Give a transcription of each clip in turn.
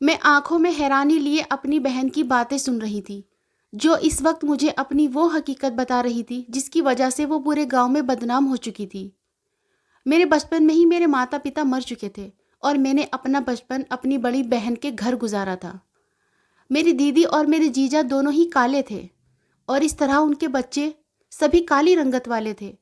मैं आंखों में हैरानी लिए अपनी बहन की बातें सुन रही थी, जो इस वक्त मुझे अपनी वो हकीकत बता रही थी जिसकी वजह से वो पूरे गांव में बदनाम हो चुकी थी। मेरे बचपन में ही मेरे माता पिता मर चुके थे और मैंने अपना बचपन अपनी बड़ी बहन के घर गुजारा था। मेरी दीदी और मेरे जीजा दोनों ही काले थे और इस तरह उनके बच्चे सभी काली रंगत वाले थे।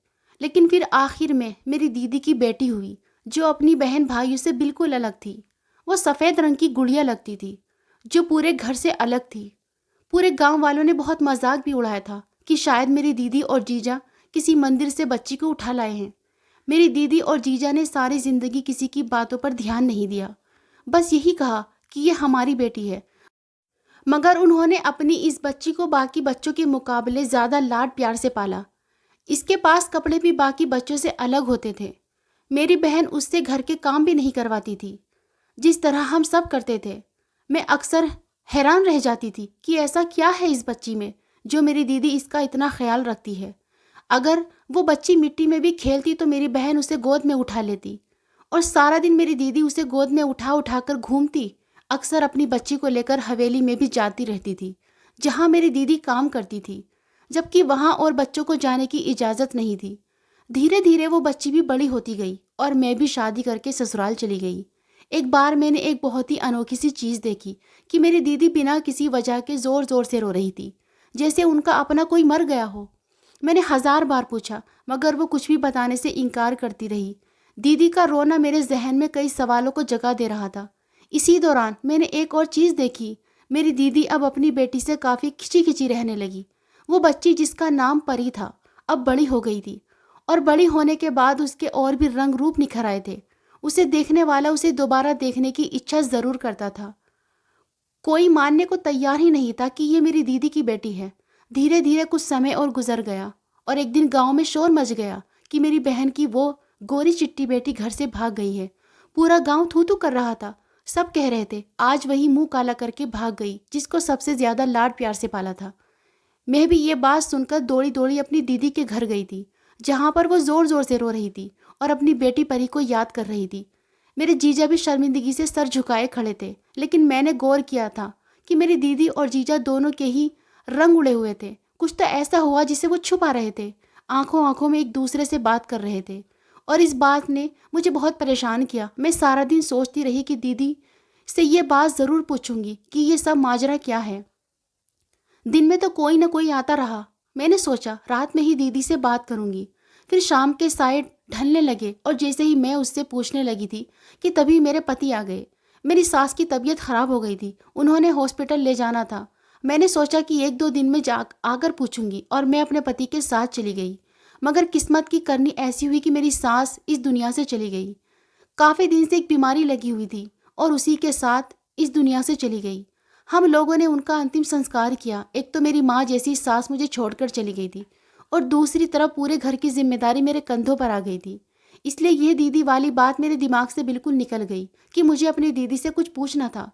लेकिन फिर आखिर में मेरी दीदी की बेटी हुई, जो अपनी बहन भाइयों से बिल्कुल अलग थी। वो सफ़ेद रंग की गुड़िया लगती थी, जो पूरे घर से अलग थी। पूरे गांव वालों ने बहुत मजाक भी उड़ाया था कि शायद मेरी दीदी और जीजा किसी मंदिर से बच्ची को उठा लाए हैं। मेरी दीदी और जीजा ने सारी जिंदगी किसी की बातों पर ध्यान नहीं दिया, बस यही कहा कि ये हमारी बेटी है। मगर उन्होंने अपनी इस बच्ची को बाकी बच्चों के मुकाबले ज़्यादा लाड प्यार से पाला। इसके पास कपड़े भी बाकी बच्चों से अलग होते थे। मेरी बहन उससे घर के काम भी नहीं करवाती थी, जिस तरह हम सब करते थे। मैं अक्सर हैरान रह जाती थी कि ऐसा क्या है इस बच्ची में जो मेरी दीदी इसका इतना ख्याल रखती है। अगर वो बच्ची मिट्टी में भी खेलती तो मेरी बहन उसे गोद में उठा लेती और सारा दिन मेरी दीदी उसे गोद में उठा उठा कर घूमती। अक्सर अपनी बच्ची को लेकर हवेली में भी जाती रहती थी, जहाँ मेरी दीदी काम करती थी, जबकि वहाँ और बच्चों को जाने की इजाज़त नहीं थी। धीरे धीरे वो बच्ची भी बड़ी होती गई और मैं भी शादी करके ससुराल चली गई। एक बार मैंने एक बहुत ही अनोखी सी चीज़ देखी कि मेरी दीदी बिना किसी वजह के ज़ोर ज़ोर से रो रही थी, जैसे उनका अपना कोई मर गया हो। मैंने हज़ार बार पूछा, मगर वो कुछ भी बताने से इनकार करती रही। दीदी का रोना मेरे जहन में कई सवालों को जगा दे रहा था। इसी दौरान मैंने एक और चीज़ देखी। मेरी दीदी अब अपनी बेटी से काफ़ी खिंची खिंची रहने लगी। वो बच्ची जिसका नाम परी था, अब बड़ी हो गई थी और बड़ी होने के बाद उसके और भी रंग रूप निखर आए थे। उसे देखने वाला उसे दोबारा देखने की इच्छा ज़रूर करता था। कोई मानने को तैयार ही नहीं था कि ये मेरी दीदी की बेटी है। धीरे धीरे कुछ समय और गुजर गया और एक दिन गांव में शोर मच गया कि मेरी बहन की वो गोरी चिट्टी बेटी घर से भाग गई है। पूरा गांव थू थू कर रहा था। सब कह रहे थे आज वही मुंह काला करके भाग गई जिसको सबसे ज्यादा लाड प्यार से पाला था। मैं भी ये बात सुनकर दौड़ी दौड़ी अपनी दीदी के घर गई थी, जहाँ पर वो ज़ोर ज़ोर से रो रही थी और अपनी बेटी परी को याद कर रही थी। मेरे जीजा भी शर्मिंदगी से सर झुकाए खड़े थे, लेकिन मैंने गौर किया था कि मेरी दीदी और जीजा दोनों के ही रंग उड़े हुए थे। कुछ तो ऐसा हुआ जिसे वो छुपा रहे थे, आंखों आंखों में एक दूसरे से बात कर रहे थे और इस बात ने मुझे बहुत परेशान किया। मैं सारा दिन सोचती रही कि दीदी से ये बात ज़रूर पूछूंगी कि ये सब माजरा क्या है। दिन में तो कोई ना कोई आता रहा। मैंने सोचा रात में ही दीदी से बात करूंगी। फिर शाम के साए ढलने लगे और जैसे ही मैं उससे पूछने लगी थी कि तभी मेरे पति आ गए। मेरी सास की तबीयत खराब हो गई थी, उन्होंने हॉस्पिटल ले जाना था। मैंने सोचा कि एक दो दिन में जा आकर पूछूंगी और मैं अपने पति के साथ चली गई। मगर किस्मत की करनी ऐसी हुई कि मेरी सास इस दुनिया से चली गई। काफ़ी दिन से एक बीमारी लगी हुई थी और उसी के साथ इस दुनिया से चली गई। हम लोगों ने उनका अंतिम संस्कार किया। एक तो मेरी माँ जैसी सास मुझे छोड़कर चली गई थी और दूसरी तरफ पूरे घर की जिम्मेदारी मेरे कंधों पर आ गई थी। इसलिए ये दीदी वाली बात मेरे दिमाग से बिल्कुल निकल गई कि मुझे अपनी दीदी से कुछ पूछना था।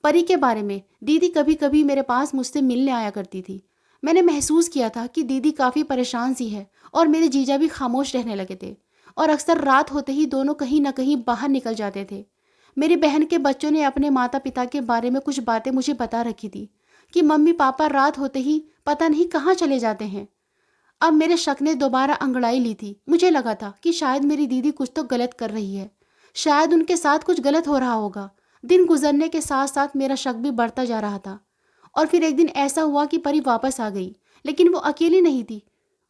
परी के बारे में दीदी कभी कभी मेरे पास मुझसे मिलने आया करती थी। मैंने महसूस किया था कि दीदी काफ़ी परेशान सी है और मेरे जीजा भी खामोश रहने लगे थे और अक्सर रात होते ही दोनों कहीं ना कहीं बाहर निकल जाते थे। मेरी बहन के बच्चों ने अपने माता पिता के बारे में कुछ बातें मुझे बता रखी थी कि मम्मी पापा रात होते ही पता नहीं कहाँ चले जाते हैं। अब मेरे शक ने दोबारा अंगड़ाई ली थी। मुझे लगा था कि शायद मेरी दीदी कुछ तो गलत कर रही है, शायद उनके साथ कुछ गलत हो रहा होगा। दिन गुजरने के साथ साथ मेरा शक भी बढ़ता जा रहा था और फिर एक दिन ऐसा हुआ कि परी वापस आ गई, लेकिन वो अकेली नहीं थी।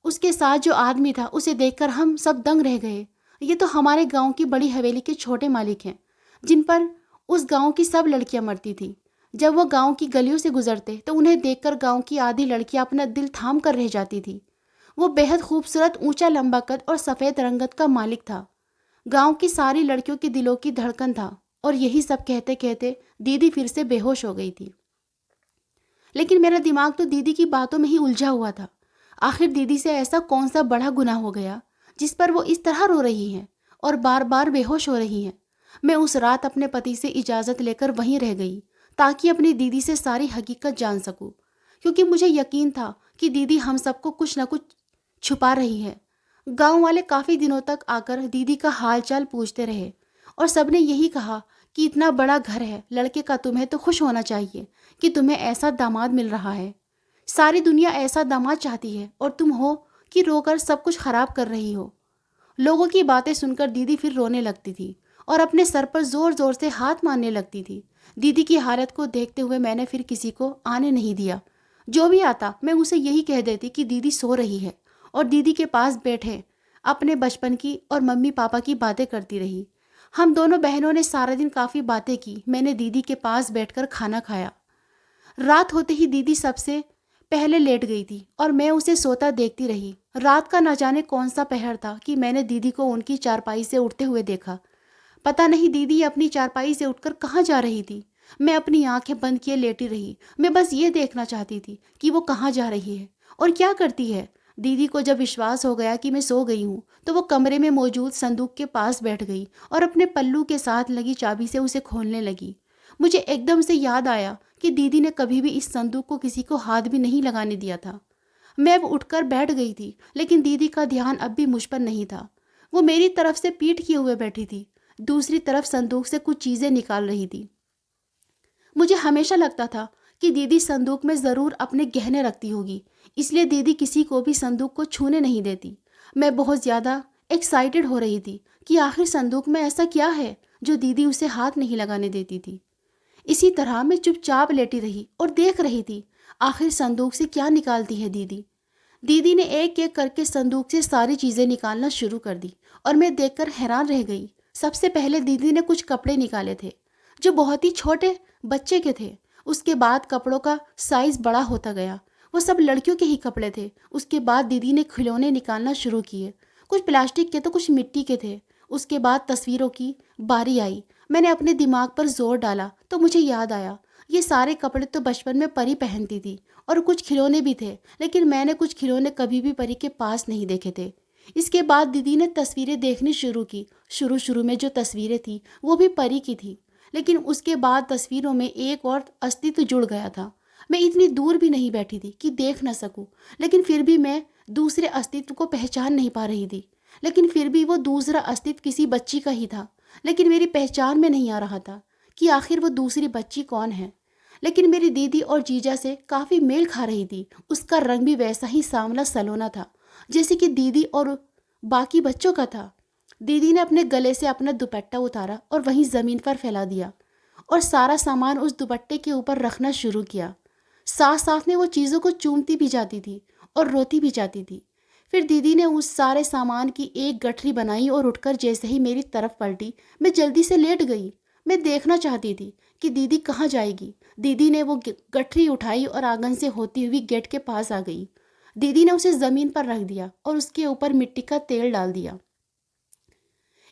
उसके साथ जो आदमी था उसे देखकर हम सब दंग रह गए। ये तो हमारे गांव की बड़ी हवेली के छोटे मालिक हैं, जिन पर उस गांव की सब लड़कियां मरती थी। जब वो गांव की गलियों से गुजरते तो उन्हें देखकर गांव की आधी लड़कियां अपना दिल थाम कर रह जाती थी। वो बेहद खूबसूरत, ऊंचा, लंबा कद और सफ़ेद रंगत का मालिक था। गांव की सारी लड़कियों के दिलों की धड़कन था। और यही सब कहते कहते दीदी फिर से बेहोश हो गई थी। लेकिन मेरा दिमाग तो दीदी की बातों में ही उलझा हुआ था। आखिर दीदी से ऐसा कौन सा बड़ा गुनाह हो गया जिस पर वो इस तरह रो रही हैं और बार बार बेहोश हो रही हैं। मैं उस रात अपने पति से इजाज़त लेकर वहीं रह गई ताकि अपनी दीदी से सारी हकीकत जान सकूं, क्योंकि मुझे यकीन था कि दीदी हम सबको कुछ न कुछ छुपा रही है। गांव वाले काफ़ी दिनों तक आकर दीदी का हाल चाल पूछते रहे और सबने यही कहा कि इतना बड़ा घर है लड़के का, तुम्हें तो खुश होना चाहिए कि तुम्हें ऐसा दामाद मिल रहा है। सारी दुनिया ऐसा दामाद चाहती है और तुम हो कि रोकर सब कुछ खराब कर रही हो। लोगों की बातें सुनकर दीदी फिर रोने लगती थी और अपने सर पर जोर जोर से हाथ मारने लगती थी। दीदी की हालत को देखते हुए मैंने फिर किसी को आने नहीं दिया। जो भी आता मैं उसे यही कह देती कि दीदी सो रही है, और दीदी के पास बैठे अपने बचपन की और मम्मी पापा की बातें करती रही। हम दोनों बहनों ने सारा दिन काफ़ी बातें की। मैंने दीदी के पास बैठकर खाना खाया। रात होते ही दीदी सबसे पहले लेट गई थी और मैं उसे सोता देखती रही। रात का न जाने कौन सा पहर था कि मैंने दीदी को उनकी चारपाई से उठते हुए देखा। पता नहीं दीदी अपनी चारपाई से उठकर कहाँ जा रही थी। मैं अपनी आंखें बंद किए लेटी रही। मैं बस ये देखना चाहती थी कि वो कहाँ जा रही है और क्या करती है। दीदी को जब विश्वास हो गया कि मैं सो गई हूँ तो वो कमरे में मौजूद संदूक के पास बैठ गई और अपने पल्लू के साथ लगी चाबी से उसे खोलने लगी। मुझे एकदम से याद आया कि दीदी ने कभी भी इस संदूक को किसी को हाथ भी नहीं लगाने दिया था। मैं अब उठकर बैठ गई थी, लेकिन दीदी का ध्यान अब भी मुझ पर नहीं था। वो मेरी तरफ से पीठ किए हुए बैठी थी, दूसरी तरफ संदूक से कुछ चीज़ें निकाल रही थी। मुझे हमेशा लगता था कि दीदी संदूक में ज़रूर अपने गहने रखती होगी, इसलिए दीदी किसी को भी संदूक को छूने नहीं देती। मैं बहुत ज़्यादा एक्साइटेड हो रही थी कि आखिर संदूक में ऐसा क्या है जो दीदी उसे हाथ नहीं लगाने देती थी। इसी तरह मैं चुपचाप लेटी रही और देख रही थी आखिर संदूक से क्या निकालती है दीदी। दीदी ने एक एक करके संदूक से सारी चीज़ें निकालना शुरू कर दी और मैं देखकर हैरान रह गई। सबसे पहले दीदी ने कुछ कपड़े निकाले थे जो बहुत ही छोटे बच्चे के थे। उसके बाद कपड़ों का साइज़ बड़ा होता गया, वो सब लड़कियों के ही कपड़े थे। उसके बाद दीदी ने खिलौने निकालना शुरू किए, कुछ प्लास्टिक के तो कुछ मिट्टी के थे। उसके बाद तस्वीरों की बारी आई। मैंने अपने दिमाग पर जोर डाला तो मुझे याद आया, ये सारे कपड़े तो बचपन में परी पहनती थी और कुछ खिलौने भी थे, लेकिन मैंने कुछ खिलौने कभी भी परी के पास नहीं देखे थे। इसके बाद दीदी ने तस्वीरें देखनी शुरू की। शुरू शुरू में जो तस्वीरें थी वो भी परी की थी, लेकिन उसके बाद तस्वीरों में एक और अस्तित्व जुड़ गया था। मैं इतनी दूर भी नहीं बैठी थी कि देख न सकूं, लेकिन फिर भी मैं दूसरे अस्तित्व को पहचान नहीं पा रही थी। लेकिन फिर भी वो दूसरा अस्तित्व किसी बच्ची का ही था, लेकिन मेरी पहचान में नहीं आ रहा था कि आखिर वो दूसरी बच्ची कौन है। लेकिन मेरी दीदी और जीजा से काफ़ी मेल खा रही थी। उसका रंग भी वैसा ही सांवला सलोना था जैसे कि दीदी और बाकी बच्चों का था। दीदी ने अपने गले से अपना दुपट्टा उतारा और वहीं ज़मीन पर फैला दिया और सारा सामान उस दुपट्टे के ऊपर रखना शुरू किया। साथ साथ में वो चीज़ों को चूमती भी जाती थी और रोती भी जाती थी। फिर दीदी ने उस सारे सामान की एक गठरी बनाई और उठकर जैसे ही मेरी तरफ पलटी, मैं जल्दी से लेट गई। मैं देखना चाहती थी कि दीदी कहाँ जाएगी। दीदी ने वो गठरी उठाई और आंगन से होती हुई गेट के पास आ गई। दीदी ने उसे ज़मीन पर रख दिया और उसके ऊपर मिट्टी का तेल डाल दिया।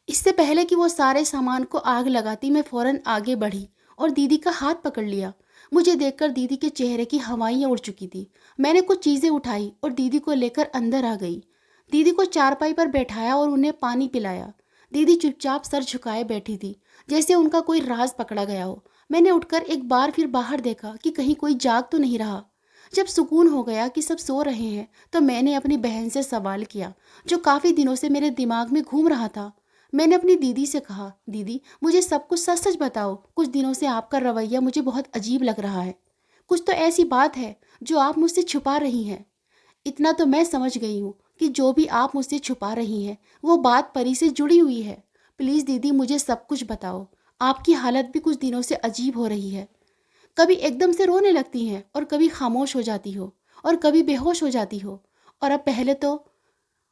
इससे पहले कि वो सारे सामान को आग लगाती, मैं फ़ौरन आगे बढ़ी और दीदी का हाथ पकड़ लिया। मुझे देखकर दीदी के चेहरे की हवाइयाँ उड़ चुकी थी। मैंने कुछ चीज़ें उठाई और दीदी को लेकर अंदर आ गई। दीदी को चारपाई पर बैठाया और उन्हें पानी पिलाया। दीदी चुपचाप सर झुकाए बैठी थी, जैसे उनका कोई राज पकड़ा गया हो। मैंने उठकर एक बार फिर बाहर देखा कि कहीं कोई जाग तो नहीं रहा। जब सुकून हो गया कि सब सो रहे हैं तो मैंने अपनी बहन से सवाल किया जो काफ़ी दिनों से मेरे दिमाग में घूम रहा था। मैंने अपनी दीदी से कहा, दीदी मुझे सब कुछ सच सच बताओ। कुछ दिनों से आपका रवैया मुझे बहुत अजीब लग रहा है। कुछ तो ऐसी बात है जो आप मुझसे छुपा रही हैं। इतना तो मैं समझ गई हूँ कि जो भी आप मुझसे छुपा रही हैं वो बात परी से जुड़ी हुई है। प्लीज़ दीदी मुझे सब कुछ बताओ। आपकी हालत भी कुछ दिनों से अजीब हो रही है। कभी एकदम से रोने लगती हैं और कभी खामोश हो जाती हो और कभी बेहोश हो जाती हो। और अब पहले तो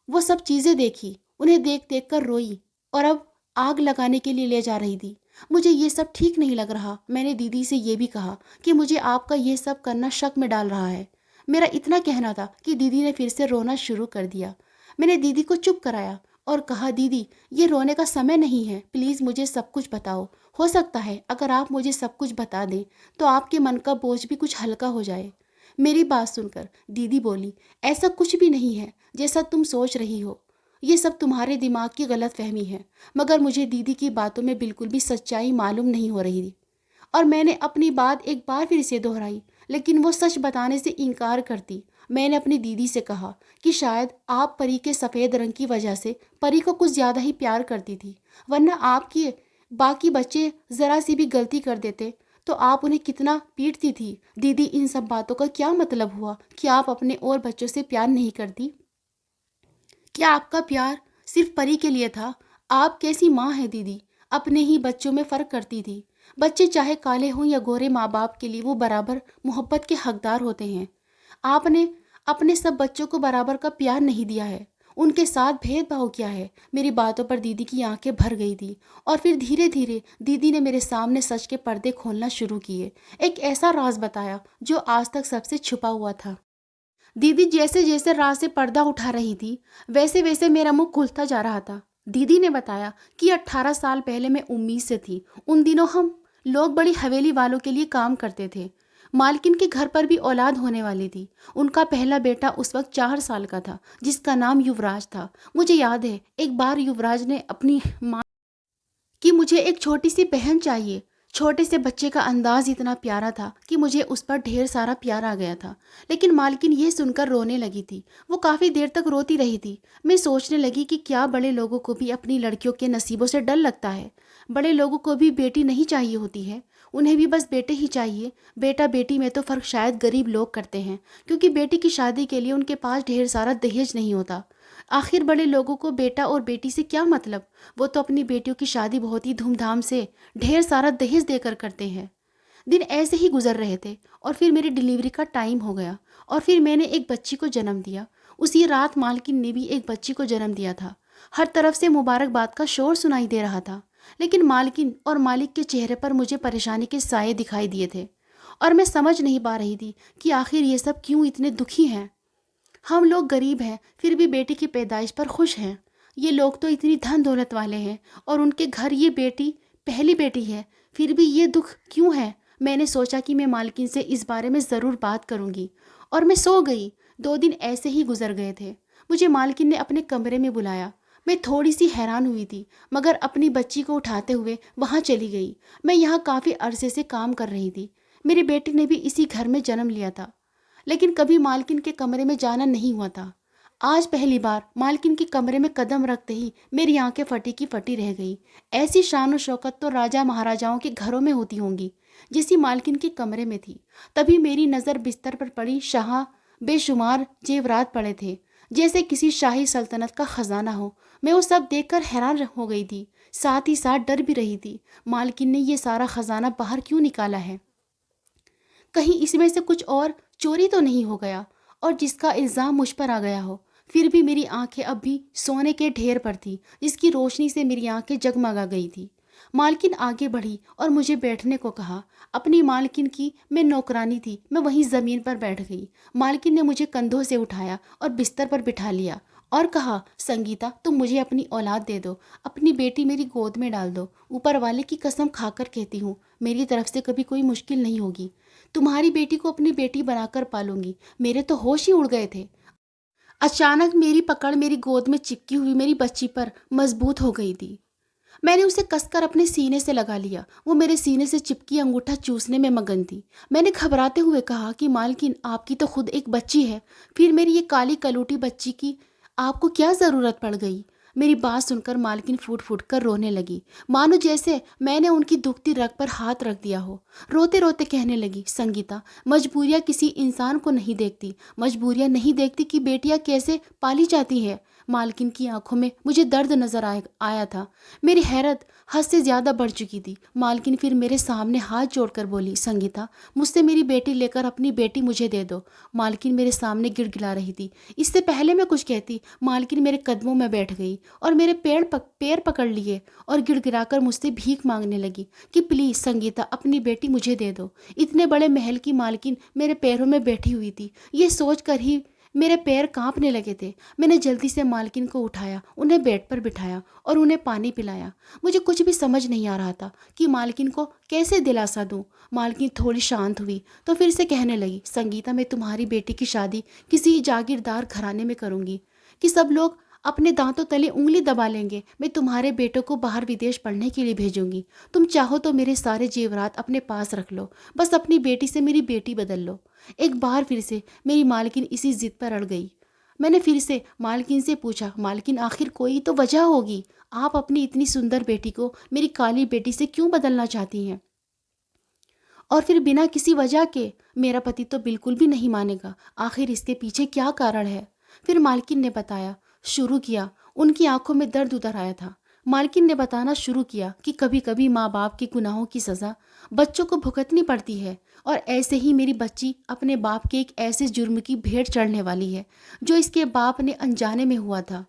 वो सब चीज़ें देखी, उन्हें देख देख कर रोई और अब आग लगाने के लिए ले जा रही थी। मुझे ये सब ठीक नहीं लग रहा। मैंने दीदी से ये भी कहा कि मुझे आपका ये सब करना शक में डाल रहा है। मेरा इतना कहना था कि दीदी ने फिर से रोना शुरू कर दिया। मैंने दीदी को चुप कराया और कहा, दीदी ये रोने का समय नहीं है, प्लीज़ मुझे सब कुछ बताओ। हो सकता है अगर आप मुझे सब कुछ बता दें तो आपके मन का बोझ भी कुछ हल्का हो जाए। मेरी बात सुनकर दीदी बोली, ऐसा कुछ भी नहीं है जैसा तुम सोच रही हो। ये सब तुम्हारे दिमाग की गलतफहमी है। मगर मुझे दीदी की बातों में बिल्कुल भी सच्चाई मालूम नहीं हो रही थी और मैंने अपनी बात एक बार फिर से दोहराई, लेकिन वो सच बताने से इनकार करती। मैंने अपनी दीदी से कहा कि शायद आप परी के सफ़ेद रंग की वजह से परी को कुछ ज़्यादा ही प्यार करती थी, वरना आपकी बाकी बच्चे ज़रा सी भी गलती कर देते तो आप उन्हें कितना पीटती थी। दीदी, इन सब बातों का क्या मतलब हुआ? क्या आप अपने और बच्चों से प्यार नहीं करती? क्या आपका प्यार सिर्फ परी के लिए था? आप कैसी माँ हैं दीदी? अपने ही बच्चों में फ़र्क करती थी। बच्चे चाहे काले हों या गोरे, माँ बाप के लिए वो बराबर मोहब्बत के हकदार होते हैं। आपने अपने सब बच्चों को बराबर का प्यार नहीं दिया है। उनके साथ भेदभाव किया है। मेरी बातों पर दीदी की आंखें भर गई थी और फिर धीरे धीरे दीदी ने मेरे सामने सच के पर्दे खोलना शुरू किए। एक ऐसा राज बताया जो आज तक सबसे छुपा हुआ था। दीदी जैसे जैसे रात से पर्दा उठा रही थी, वैसे वैसे मेरा मुंह खुलता जा रहा था। दीदी ने बताया कि 18 साल पहले मैं उम्मीद से थी। उन दिनों हम लोग बड़ी हवेली वालों के लिए काम करते थे। मालकिन के घर पर भी औलाद होने वाली थी। उनका पहला बेटा उस वक्त 4 साल का था, जिसका नाम युवराज था। मुझे याद है, एक बार युवराज ने अपनी माँ कि मुझे एक छोटी सी बहन चाहिए। छोटे से बच्चे का अंदाज इतना प्यारा था कि मुझे उस पर ढेर सारा प्यार आ गया था। लेकिन मालकिन ये सुनकर रोने लगी थी। वो काफ़ी देर तक रोती रही थी। मैं सोचने लगी कि क्या बड़े लोगों को भी अपनी लड़कियों के नसीबों से डर लगता है? बड़े लोगों को भी बेटी नहीं चाहिए होती है, उन्हें भी बस बेटे ही चाहिए। बेटा बेटी में तो फ़र्क शायद गरीब लोग करते हैं, क्योंकि बेटी की शादी के लिए उनके पास ढेर सारा दहेज नहीं होता। आखिर बड़े लोगों को बेटा और बेटी से क्या मतलब? वो तो अपनी बेटियों की शादी बहुत ही धूमधाम से ढेर सारा दहेज देकर करते हैं। दिन ऐसे ही गुजर रहे थे और फिर मेरी डिलीवरी का टाइम हो गया और फिर मैंने एक बच्ची को जन्म दिया। उसी रात मालकिन ने भी एक बच्ची को जन्म दिया था। हर तरफ से मुबारकबाद का शोर सुनाई दे रहा था, लेकिन मालकिन और मालिक के चेहरे पर मुझे परेशानी के साए दिखाई दिए थे और मैं समझ नहीं पा रही थी कि आखिर ये सब क्यों इतने दुखी हैं। हम लोग गरीब हैं, फिर भी बेटी की पैदाइश पर खुश हैं। ये लोग तो इतनी धन दौलत वाले हैं और उनके घर ये बेटी पहली बेटी है, फिर भी ये दुख क्यों है? मैंने सोचा कि मैं मालकिन से इस बारे में ज़रूर बात करूंगी और मैं सो गई। 2 दिन ऐसे ही गुजर गए थे। मुझे मालकिन ने अपने कमरे में बुलाया। मैं थोड़ी सी हैरान हुई थी, मगर अपनी बच्ची को उठाते हुए वहाँ चली गई। मैं यहाँ काफ़ी अरसे से काम कर रही थी। मेरी बेटी ने भी इसी घर में जन्म लिया था, लेकिन कभी मालकिन के कमरे में जाना नहीं हुआ था। आज पहली बार मालकिन के कमरे में कदम रखते ही मेरी आंखें फटी की फटी रह गई। ऐसी शान और शौकत तो राजा महाराजाओं के घरों में होती होंगी, जिसी मालकिन के कमरे में थी। तभी मेरी नज़र बिस्तर पर पड़ी। शाह बेशुमार जेवरात पड़े थे, जैसे किसी शाही सल्तनत का खजाना हो। मैं वो सब देखकर हैरान हो गई थी, साथ ही साथ डर भी रही थी। मालकिन ने ये सारा खजाना बाहर क्यों निकाला है? कहीं इसमें से कुछ और चोरी तो नहीं हो गया, और जिसका इल्ज़ाम मुझ पर आ गया हो। फिर भी मेरी आंखें अब भी सोने के ढेर पर थी, जिसकी रोशनी से मेरी आंखें जगमगा गई थी। मालकिन आगे बढ़ी और मुझे बैठने को कहा। अपनी मालकिन की मैं नौकरानी थी। मैं वहीं ज़मीन पर बैठ गई। मालकिन ने मुझे कंधों से उठाया और बिस्तर पर बिठा लिया और कहा, संगीता, तुम मुझे अपनी औलाद दे दो, अपनी बेटी मेरी गोद में डाल दो। ऊपर वाले की कसम खाकर कहती हूँ, मेरी तरफ से कभी कोई मुश्किल नहीं होगी। तुम्हारी बेटी को अपनी बेटी बनाकर पालूंगी। मेरे तो होश ही उड़ गए थे। अचानक मेरी पकड़ मेरी गोद में चिपकी हुई मेरी बच्ची पर मजबूत हो गई थी। मैंने उसे कसकर अपने सीने से लगा लिया। वो मेरे सीने से चिपकी अंगूठा चूसने में मगन थी। मैंने घबराते हुए कहा कि मालकिन, आपकी तो खुद एक बच्ची है, फिर मेरी ये काली कलूटी बच्ची की आपको क्या ज़रूरत पड़ गई? मेरी बात सुनकर मालकिन फूट फूट कर रोने लगी, मानो जैसे मैंने उनकी दुखती रग पर हाथ रख दिया हो। रोते रोते कहने लगी, संगीता, मजबूरियाँ किसी इंसान को नहीं देखती। मजबूरियाँ नहीं देखती कि बेटियाँ कैसे पाली जाती है। मालकिन की आंखों में मुझे दर्द नजर आया था। मेरी हैरत हद से ज़्यादा बढ़ चुकी थी। मालकिन फिर मेरे सामने हाथ जोड़कर बोली, संगीता, मुझसे मेरी बेटी लेकर अपनी बेटी मुझे दे दो। मालकिन मेरे सामने गिड़गिड़ा रही थी। इससे पहले मैं कुछ कहती, मालकिन मेरे कदमों में बैठ गई और मेरे पैर पकड़ लिए और गिड़गिड़ाकर मुझसे भीख मांगने लगी कि प्लीज़ संगीता, अपनी बेटी मुझे दे दो। इतने बड़े महल की मालकिन मेरे पैरों में बैठी हुई थी। ये सोच कर ही मेरे पैर कांपने लगे थे। मैंने जल्दी से मालकिन को उठाया, उन्हें बेड पर बिठाया और उन्हें पानी पिलाया। मुझे कुछ भी समझ नहीं आ रहा था कि मालकिन को कैसे दिलासा दूं। मालकिन थोड़ी शांत हुई तो फिर से कहने लगी, संगीता, मैं तुम्हारी बेटी की शादी किसी जागीरदार घराने में करूंगी कि सब लोग अपने दांतों तले उंगली दबा लेंगे। मैं तुम्हारे बेटों को बाहर विदेश पढ़ने के लिए भेजूंगी। तुम चाहो तो मेरे सारे जेवरात अपने पास रख लो, बस अपनी बेटी से मेरी बेटी बदल लो। एक बार फिर से मेरी मालकिन इसी जिद पर अड़ गई। मैंने फिर से मालकिन से पूछा, मालकिन, आखिर कोई तो वजह होगी, आप अपनी इतनी सुंदर बेटी को मेरी काली बेटी से क्यों बदलना चाहती हैं? और फिर बिना किसी वजह के? मेरा पति तो बिल्कुल भी नहीं मानेगा। आखिर इसके पीछे क्या कारण है? फिर मालकिन ने बताया, शुरू किया। उनकी आंखों में दर्द उतर आया था। मालकिन ने बताना शुरू किया कि कभी कभी माँ बाप के गुनाहों की सज़ा बच्चों को भुगतनी पड़ती है, और ऐसे ही मेरी बच्ची अपने बाप के एक ऐसे जुर्म की भेंट चढ़ने वाली है जो इसके बाप ने अनजाने में हुआ था।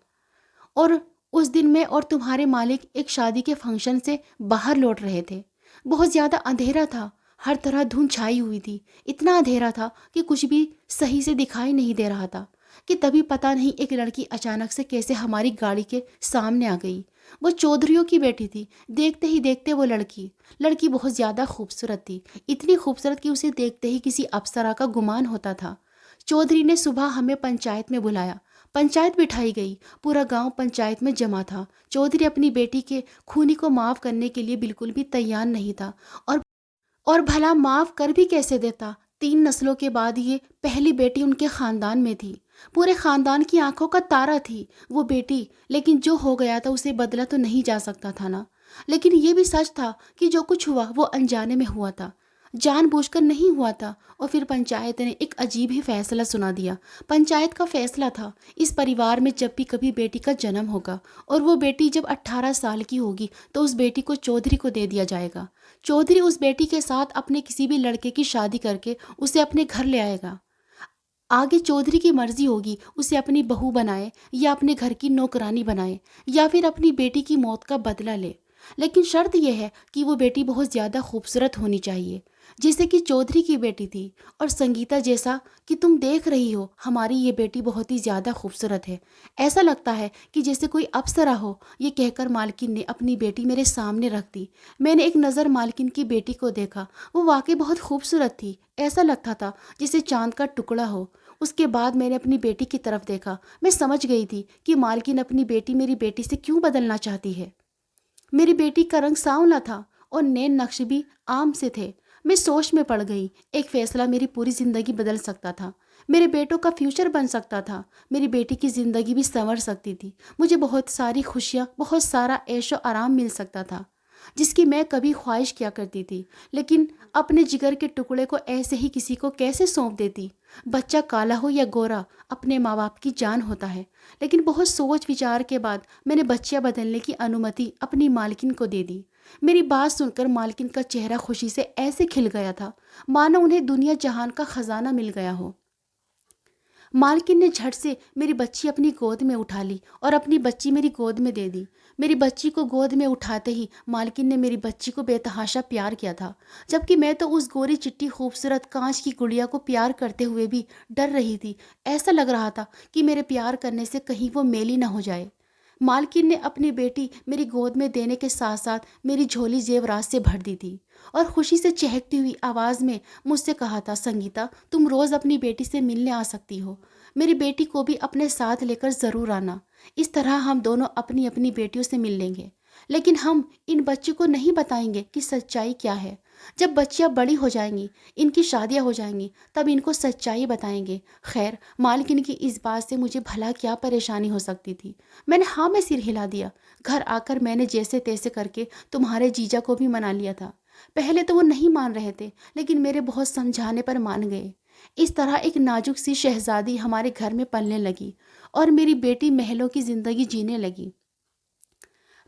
और उस दिन मैं और तुम्हारे मालिक एक शादी के फंक्शन से बाहर लौट रहे थे। बहुत ज़्यादा अंधेरा था, हर तरह धुंध छाई हुई थी। इतना अंधेरा था कि कुछ भी सही से दिखाई नहीं दे रहा था कि तभी पता नहीं एक लड़की अचानक से कैसे हमारी गाड़ी के सामने आ गई। वो चौधरियों की बेटी थी। देखते ही देखते वो लड़की लड़की बहुत ज़्यादा खूबसूरत थी, इतनी खूबसूरत कि उसे देखते ही किसी अप्सरा का गुमान होता था। चौधरी ने सुबह हमें पंचायत में बुलाया। पंचायत बिठाई गई। पूरा गांव पंचायत में जमा था। चौधरी अपनी बेटी के खूनी को माफ़ करने के लिए बिल्कुल भी तैयार नहीं था। और और भला माफ़ कर भी कैसे देता? 3 नस्लों के बाद ये पहली बेटी उनके ख़ानदान में थी। पूरे ख़ानदान की आंखों का तारा थी वो बेटी। लेकिन जो हो गया था उसे बदला तो नहीं जा सकता था ना। लेकिन ये भी सच था कि जो कुछ हुआ वो अनजाने में हुआ था, जानबूझकर नहीं हुआ था। और फिर पंचायत ने एक अजीब ही फैसला सुना दिया। पंचायत का फैसला था, इस परिवार में जब भी कभी बेटी का जन्म होगा और वो बेटी जब 18 साल की होगी तो उस बेटी को चौधरी को दे दिया जाएगा। चौधरी उस बेटी के साथ अपने किसी भी लड़के की शादी करके उसे अपने घर ले आएगा। आगे चौधरी की मर्जी होगी, उसे अपनी बहू बनाए या अपने घर की नौकरानी बनाए या फिर अपनी बेटी की मौत का बदला ले। लेकिन शर्त यह है कि वो बेटी बहुत ज़्यादा खूबसूरत होनी चाहिए, जैसे कि चौधरी की बेटी थी। और संगीता, जैसा कि तुम देख रही हो, हमारी ये बेटी बहुत ही ज़्यादा खूबसूरत है। ऐसा लगता है कि जैसे कोई अप्सरा हो। ये कहकर मालकिन ने अपनी बेटी मेरे सामने रख दी। मैंने एक नज़र मालकिन की बेटी को देखा। वो वाकई बहुत खूबसूरत थी। ऐसा लगता था जैसे चांद का टुकड़ा हो। उसके बाद मैंने अपनी बेटी की तरफ देखा। मैं समझ गई थी कि मालकिन अपनी बेटी मेरी बेटी से क्यों बदलना चाहती है। मेरी बेटी का रंग सांवला था और नैन नक्श भी आम से थे। मैं सोच में पड़ गई। एक फैसला मेरी पूरी ज़िंदगी बदल सकता था। मेरे बेटों का फ्यूचर बन सकता था। मेरी बेटी की ज़िंदगी भी संवर सकती थी। मुझे बहुत सारी खुशियाँ, बहुत सारा ऐशो आराम मिल सकता था जिसकी मैं कभी ख्वाहिश किया करती थी। लेकिन अपने जिगर के टुकड़े को ऐसे ही किसी को कैसे सौंप देती? बच्चा काला हो या गोरा, अपने माँ बाप की जान होता है। लेकिन बहुत सोच विचार के बाद मैंने बच्चियाँ बदलने की अनुमति अपनी मालकिन को दे दी। मेरी बात सुनकर मालकिन का चेहरा खुशी से ऐसे खिल गया था मानो उन्हें दुनिया जहान का खजाना मिल गया हो। मालकिन ने झट से मेरी बच्ची अपनी गोद में उठा ली और अपनी बच्ची मेरी गोद में दे दी। मेरी बच्ची को गोद में उठाते ही मालकिन ने मेरी बच्ची को बेतहाशा प्यार किया था, जबकि मैं तो उस गोरी चिट्टी खूबसूरत कांच की गुड़िया को प्यार करते हुए भी डर रही थी। ऐसा लग रहा था कि मेरे प्यार करने से कहीं वो मेली ना हो जाए। मालकिन ने अपनी बेटी मेरी गोद में देने के साथ साथ मेरी झोली जेवरात से भर दी थी और खुशी से चहकती हुई आवाज़ में मुझसे कहा था, संगीता, तुम रोज़ अपनी बेटी से मिलने आ सकती हो। मेरी बेटी को भी अपने साथ लेकर ज़रूर आना। इस तरह हम दोनों अपनी अपनी बेटियों से मिल लेंगे। लेकिन हम इन बच्चों को नहीं बताएंगे कि सच्चाई क्या है। जब बच्चियाँ बड़ी हो जाएंगी, इनकी शादियाँ हो जाएंगी, तब इनको सच्चाई बताएंगे। खैर, मालकिन की इस बात से मुझे भला क्या परेशानी हो सकती थी। मैंने हाँ में सिर हिला दिया। घर आकर मैंने जैसे तैसे करके तुम्हारे जीजा को भी मना लिया था। पहले तो वो नहीं मान रहे थे, लेकिन मेरे बहुत समझाने पर मान गए। इस तरह एक नाजुक सी शहजादी हमारे घर में पलने लगी और मेरी बेटी महलों की ज़िंदगी जीने लगी।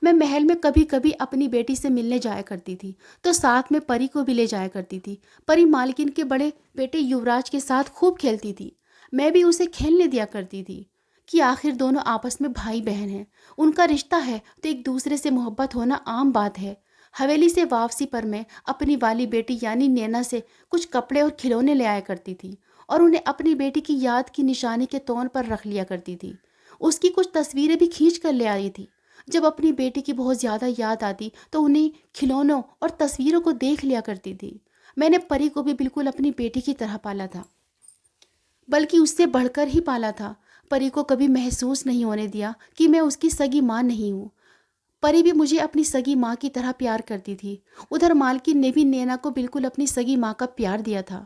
मैं महल में कभी कभी अपनी बेटी से मिलने जाया करती थी तो साथ में परी को भी ले जाया करती थी। परी मालकिन के बड़े बेटे युवराज के साथ खूब खेलती थी। मैं भी उसे खेलने दिया करती थी कि आखिर दोनों आपस में भाई बहन हैं। उनका रिश्ता है तो एक दूसरे से मोहब्बत होना आम बात है। हवेली से वापसी पर मैं अपनी वाली बेटी यानी नैना से कुछ कपड़े और खिलौने ले आया करती थी और उन्हें अपनी बेटी की याद की निशानी के तौर पर रख लिया करती थी। उसकी कुछ तस्वीरें भी खींच कर ले आई थी। जब अपनी बेटी की बहुत ज़्यादा याद आती तो उन्हीं खिलौनों और तस्वीरों को देख लिया करती थी। मैंने परी को भी बिल्कुल अपनी बेटी की तरह पाला था, बल्कि उससे बढ़कर ही पाला था। परी को कभी महसूस नहीं होने दिया कि मैं उसकी सगी माँ नहीं हूँ। परी भी मुझे अपनी सगी माँ की तरह प्यार करती थी। उधर मालकिन ने भी नैना को बिल्कुल अपनी सगी माँ का प्यार दिया था।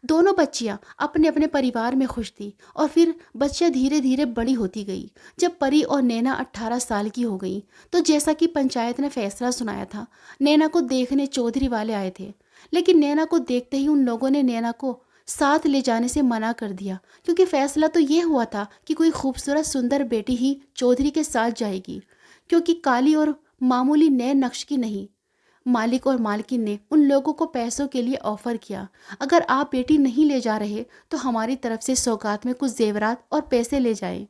दोनों बच्चियां अपने अपने परिवार में खुश थी और फिर बच्चियां धीरे धीरे बड़ी होती गई। जब परी और नैना 18 साल की हो गई तो जैसा कि पंचायत ने फैसला सुनाया था, नैना को देखने चौधरी वाले आए थे। लेकिन नैना को देखते ही उन लोगों ने नैना को साथ ले जाने से मना कर दिया, क्योंकि फैसला तो ये हुआ था कि कोई खूबसूरत सुंदर बेटी ही चौधरी के साथ जाएगी, क्योंकि काली और मामूली नए नक्श की नहीं। मालिक और मालकिन ने उन लोगों को पैसों के लिए ऑफर किया, अगर आप बेटी नहीं ले जा रहे तो हमारी तरफ से सौगात में कुछ जेवरात और पैसे ले जाएं।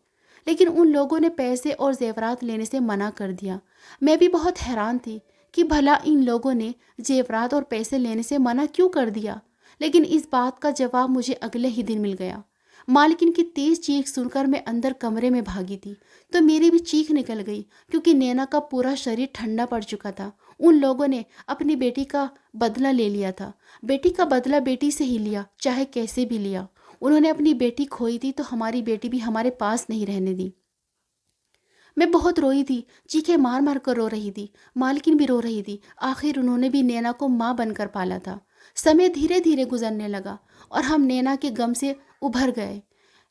लेकिन उन लोगों ने पैसे और जेवरात लेने से मना कर दिया। मैं भी बहुत हैरान थी कि भला इन लोगों ने जेवरात और पैसे लेने से मना क्यों कर दिया। लेकिन इस बात का जवाब मुझे अगले ही दिन मिल गया। मालकिन की तेज चीख सुनकर मैं अंदर कमरे में भागी थी तो मेरी भी चीख निकल गई, क्योंकि नैना का पूरा शरीर ठंडा पड़ चुका था। उन लोगों ने अपनी बेटी का बदला ले लिया था। बेटी का बदला बेटी से ही लिया, चाहे कैसे भी लिया। उन्होंने अपनी बेटी खोई थी तो हमारी बेटी भी हमारे पास नहीं रहने दी। मैं बहुत रोई थी, चीखें मार मार कर रो रही थी। मालकिन भी रो रही थी। आखिर उन्होंने भी नैना को माँ बनकर पाला था। समय धीरे धीरे गुजरने लगा और हम नैना के गम से उभर गए।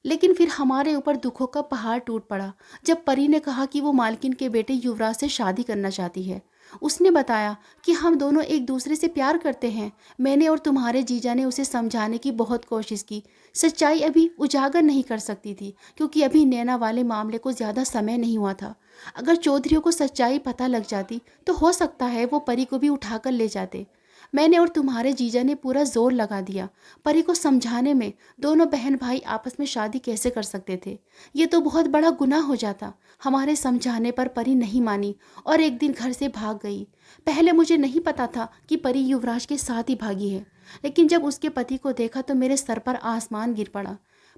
लेकिन फिर हमारे ऊपर दुखों का पहाड़ टूट पड़ा जब परी ने कहा कि वो मालकिन के बेटे युवराज से शादी करना चाहती है। उसने बताया कि हम दोनों एक दूसरे से प्यार करते हैं। मैंने और तुम्हारे जीजा ने उसे समझाने की बहुत कोशिश की। सच्चाई अभी उजागर नहीं कर सकती थी, क्योंकि अभी नैना वाले मामले को ज़्यादा समय नहीं हुआ था। अगर चौधरियों को सच्चाई पता लग जाती तो हो सकता है वो परी को भी उठाकर ले जाते। मैंने और तुम्हारे जीजा ने पूरा जोर लगा दिया परी को समझाने में। दोनों बहन भाई आपस में शादी कैसे कर सकते थे? ये तो बहुत बड़ा गुनाह हो जाता। हमारे समझाने पर परी नहीं मानी और एक दिन घर से भाग गई। पहले मुझे नहीं पता था कि परी युवराज के साथ ही भागी है, लेकिन जब उसके पति को देखा तो मेरे सर पर आसमान गिर पड़ा।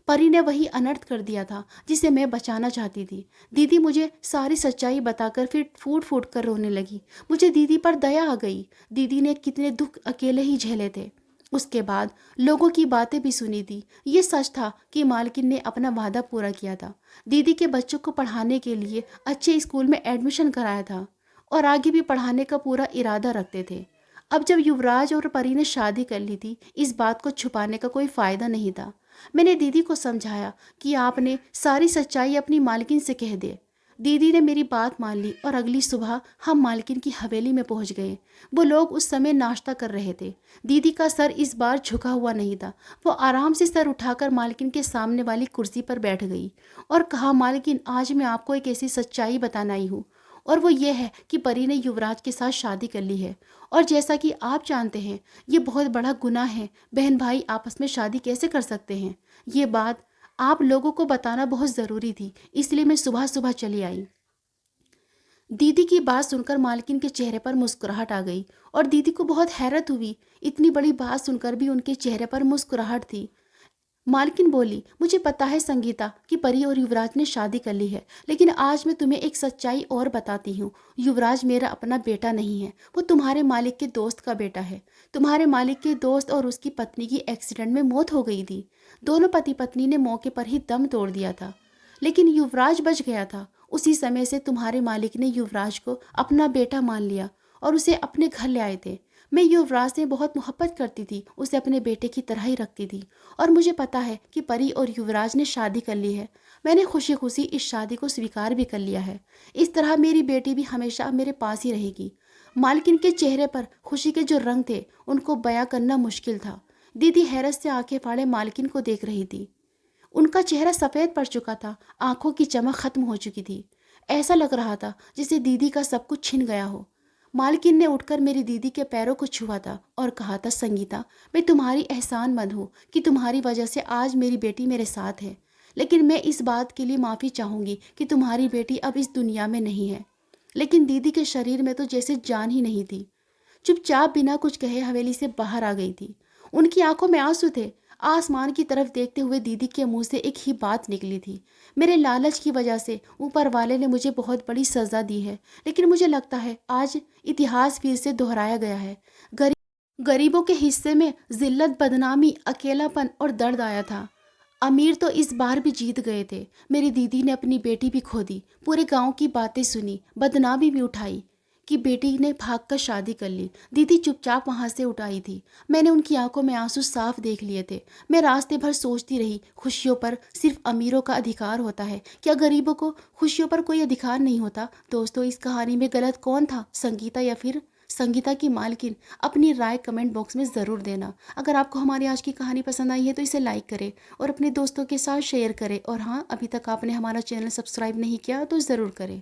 परी ने वही अनर्थ कर दिया था जिसे मैं बचाना चाहती थी। दीदी मुझे सारी सच्चाई बताकर फिर फूट फूट कर रोने लगी। मुझे दीदी पर दया आ गई। दीदी ने कितने दुख अकेले ही झेले थे। उसके बाद लोगों की बातें भी सुनी थी। ये सच था कि मालकिन ने अपना वादा पूरा किया था। दीदी के बच्चों को पढ़ाने के लिए अच्छे स्कूल में एडमिशन कराया था और आगे भी पढ़ाने का पूरा इरादा रखते थे। अब जब युवराज और परी ने शादी कर ली थी, इस बात को छुपाने का कोई फायदा नहीं था। मैंने दीदी को समझाया कि आपने सारी सच्चाई अपनी मालकिन से कह दे। दीदी ने मेरी बात मान ली और अगली सुबह हम मालकिन की हवेली में पहुंच गए। वो लोग उस समय नाश्ता कर रहे थे। दीदी का सर इस बार झुका हुआ नहीं था। वो आराम से सर उठाकर मालकिन के सामने वाली कुर्सी पर बैठ गई और कहा, मालकिन आज मैं आपको एक ऐसी सच्चाई बताना आई हूँ, और वो ये है कि परी ने युवराज के साथ शादी कर ली है। और जैसा कि आप जानते हैं ये बहुत बड़ा गुनाह है। बहन भाई आपस में शादी कैसे कर सकते हैं? ये बात आप लोगों को बताना बहुत ज़रूरी थी, इसलिए मैं सुबह सुबह चली आई। दीदी की बात सुनकर मालकिन के चेहरे पर मुस्कुराहट आ गई और दीदी को बहुत हैरत हुई। इतनी बड़ी बात सुनकर भी उनके चेहरे पर मुस्कुराहट थी। मालकिन बोली, मुझे पता है संगीता कि परी और युवराज ने शादी कर ली है, लेकिन आज मैं तुम्हें एक सच्चाई और बताती हूँ। युवराज मेरा अपना बेटा नहीं है, वो तुम्हारे मालिक के दोस्त का बेटा है। तुम्हारे मालिक के दोस्त और उसकी पत्नी की एक्सीडेंट में मौत हो गई थी। दोनों पति पत्नी ने मौके पर ही दम तोड़ दिया था, लेकिन युवराज बच गया था। उसी समय से तुम्हारे मालिक ने युवराज को अपना बेटा मान लिया और उसे अपने घर ले आए थे। मैं युवराज से बहुत मोहब्बत करती थी, उसे अपने बेटे की तरह ही रखती थी। और मुझे पता है कि परी और युवराज ने शादी कर ली है। मैंने खुशी खुशी इस शादी को स्वीकार भी कर लिया है। इस तरह मेरी बेटी भी हमेशा मेरे पास ही रहेगी। मालकिन के चेहरे पर खुशी के जो रंग थे उनको बयां करना मुश्किल था। दीदी हैरत से आंखें फाड़े मालकिन को देख रही थी। उनका चेहरा सफ़ेद पड़ चुका था, आंखों की चमक खत्म हो चुकी थी। ऐसा लग रहा था जैसे दीदी का सब कुछ छिन गया हो। मालकिन ने उठकर मेरी दीदी के पैरों को छुआ था और कहा था, संगीता मैं तुम्हारी एहसानमंद हूँ कि तुम्हारी वजह से आज मेरी बेटी मेरे साथ है, लेकिन मैं इस बात के लिए माफ़ी चाहूँगी कि तुम्हारी बेटी अब इस दुनिया में नहीं है। लेकिन दीदी के शरीर में तो जैसे जान ही नहीं थी। चुपचाप बिना कुछ कहे हवेली से बाहर आ गई थी। उनकी आंखों में आंसू थे। आसमान की तरफ देखते हुए दीदी के मुंह से एक ही बात निकली थी, मेरे लालच की वजह से ऊपर वाले ने मुझे बहुत बड़ी सज़ा दी है, लेकिन मुझे लगता है आज इतिहास फिर से दोहराया गया है। गरीबों के हिस्से में जिल्लत, बदनामी, अकेलापन और दर्द आया था। अमीर तो इस बार भी जीत गए थे। मेरी दीदी ने अपनी बेटी भी खो दी, पूरे गांव की बातें सुनी, बदनामी भी उठाई। कि बेटी ने भागकर शादी कर ली। दीदी चुपचाप वहाँ से उठ आई थी। मैंने उनकी आंखों में आंसू साफ देख लिए थे। मैं रास्ते भर सोचती रही, खुशियों पर सिर्फ अमीरों का अधिकार होता है, क्या गरीबों को खुशियों पर कोई अधिकार नहीं होता? दोस्तों, इस कहानी में गलत कौन था, संगीता या फिर संगीता की मालकिन? अपनी राय कमेंट बॉक्स में ज़रूर देना। अगर आपको हमारी आज की कहानी पसंद आई है तो इसे लाइक करें और अपने दोस्तों के साथ शेयर करें। और हाँ, अभी तक आपने हमारा चैनल सब्सक्राइब नहीं किया तो ज़रूर करें।